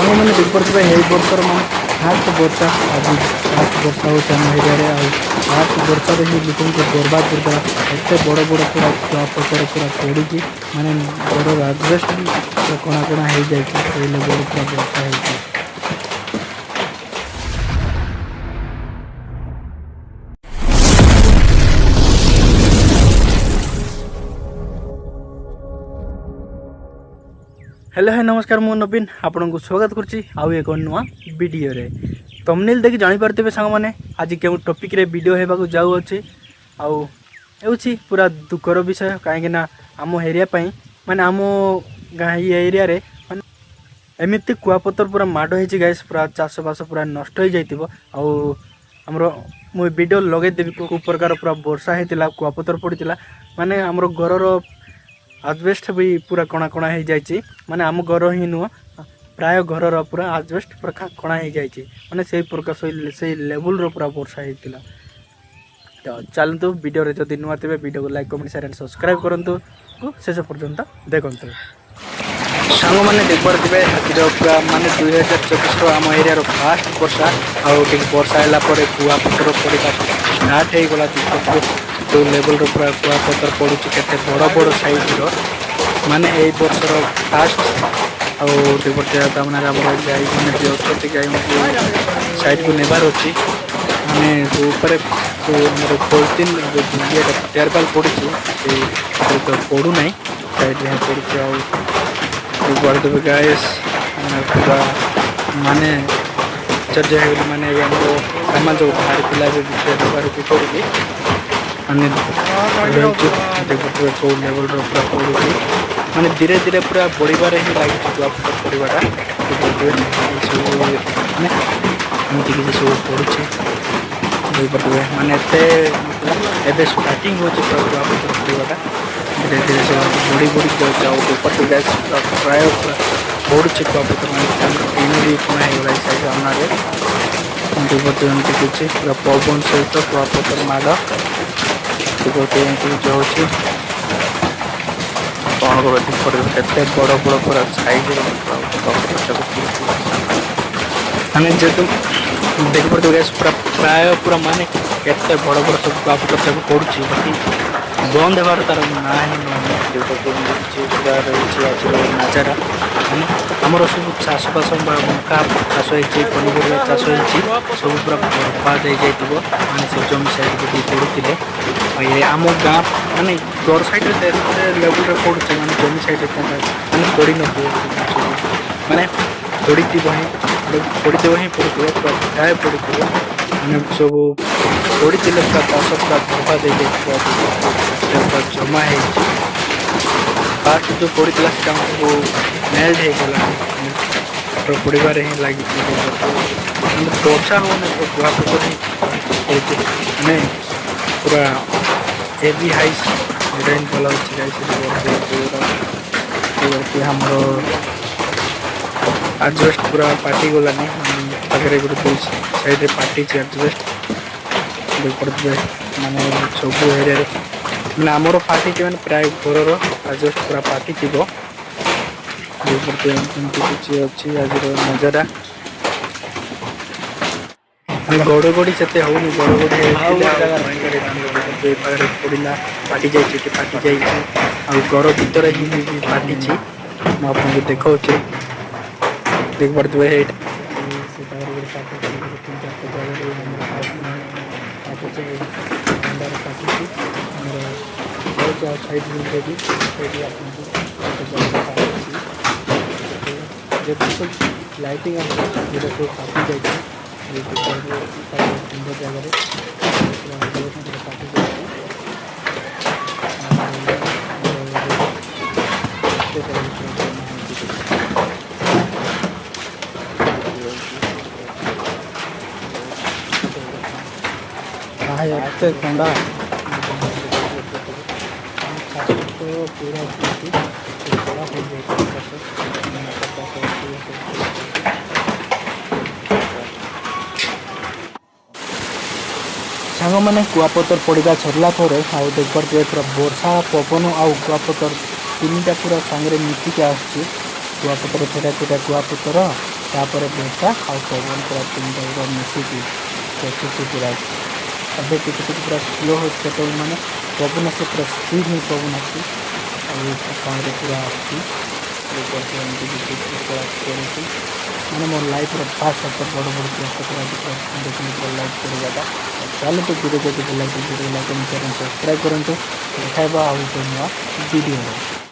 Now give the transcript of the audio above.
मैंने देखिए हे बर्षर मान फास्ट वर्षा आज फास्ट वर्षा हो एरिया फास्ट वर्षा ही लोक को बर्बाद करदेला एत बड़ बड़ पूरा छुआ पतर पूरा पड़ी माने घर आजबेस्ट भी पूरा कणा कणा हो जाए से लेवल पूरा वर्षा हो। हेलो है नमस्कार मु नवीन आपन को स्वागत करछि आउ एक नुआ वीडियो रे तमनेल देखि जानि पारतेबे संग माने आज केउ टॉपिक रे वीडियो हेबा को जाउ अछि आउ हेउछि पूरा दुखर विषय काहे ना आम एरिया पई माने आम गाँ एरिया रे माने एमिति कुआपतर पूरा माड होइछि गाइस पूरा चाष बास पूरा नष्ट हो जाइतिबो आउ हमरो मु वीडियो लगे देबी को प्रकार पूरा वर्षा हेतिला कुआपतर पड़ितिला माने हमरो घरर आजबेस्ट भी पूरा कणा कणा हो जाए माने आम घर ही नुह प्राय घर पूरा आजबेस्ट पूरा कणा हो जाए माने से प्रकार से लेवल रो पूरा वर्षा होता। तो चलतु वीडियो रे जदि नुआ थे वीडियो को like comment share and subscribe करंतु शेष पर्यंत देखंतु सांग मैंने देखबार थे आज पूरा माने 2024 आम एरिया फास्ट वर्षा आउ वर्षा है कुआपतर पड़ा स्टार्ट हो गला जो लेवल पूरा कुआपतर पड़ू के बड़ बड़ साइज माने ए वर्षर फास्ट आम गाई मैंने भी अच्छे गाई साइड को नेबार अच्छी माने ऊपर जो पोलिथिन जो टेरपाल पड़ी पड़ूना साइड में पड़ी देवे गैस पूरा माने चर्चा माने सामान जो बाहर पिला व्यवहार करूँ माने देखो लेवल पूरा पड़ू माने धीरे धीरे पूरा बढ़िबार ही लगी कुआपतर पड़ाटा सब माने एमती किसी सब पड़ुचे देखिए माने एबे स्टार्टिंग हो कुआपतर पड़ाटा धीरे धीरे सब बढ़ी बढ़ी जाऊँ गैस प्राय पड़ुचे कुआपतर माने तीन भी कणा हो साइड सामने देखते एमती किसी पूरा पवन सहित कुआपतर माड़ जाऊँगी कौन करते बड़ बड़ पूरा साइज माने जेहतु देख पड़ते गैस पूरा प्राय पूरा माने केते बड़ बड़ सब कुआपतर पड़ुची बाकी बंद होबार तार ना ही नजारा माने आमर सब चाषबास मका चाष होती पनीपरिया चाष होती सब पूरा बर्बाद हो जाइए माने से जमी साइड को पड़ुते आम गाँ माने घर साइड लेवल पड़ुचे माने जमी साइड माने पड़ी न माने पड़ी पड़ीदेव ही पड़ुए पूरा प्राय पड़ुए माने सब पड़ी पूरा चाष पूरा बर्बाद हो जाए जमा है फास्ट जो पड़ा से मेल्ट होगला पड़ार ही लगी वर्षा हो तो कुआपतर ही माने पूरा हेवी हाइस रेन फल हमर आजबेस्ट पूरा पार्टी गलानी पाखे गोटे साइड पार्टी आजबेस्ट देखते माने सब एरिया मैंने आमर पार्टी मैंने प्राय घर आजबेस्ट पूरा पार्टी थी किसी अच्छी आज नजारा गड़गड़ी से होनी गड़गड़ी पड़ा फाटी जाइए फाटी जाइए घर भीतर ही फाटी मुझे देखा देख पारे लाइटिंग सब फाटी जाइए सुंदर जगह ठंडा पूरा सांग मैंने कुआपतर पड़ा सरला आउ देख पारे पूरा वर्षा पवन आउ कुआपतर तीन टा पूरा सांगे मिसिक आसुपतर फेरा फेरा कुआपतर तापर वर्षा आउ पवन पूरा तीन टाइम मिसिकी चुटी पूरा अबे टिके पूरा स्लो हो पेट्रोल माने पवन से पूरा स्पीड में पवन आसी और पूरा आसी मैंने मोर लाइफ फास्ट बड़ बड़ देखने लाइफ कर जाता चलो तो वीडियो को लाइक वीडियो लाइक सब्सक्राइब करूँ देखा नुआ वीडियो।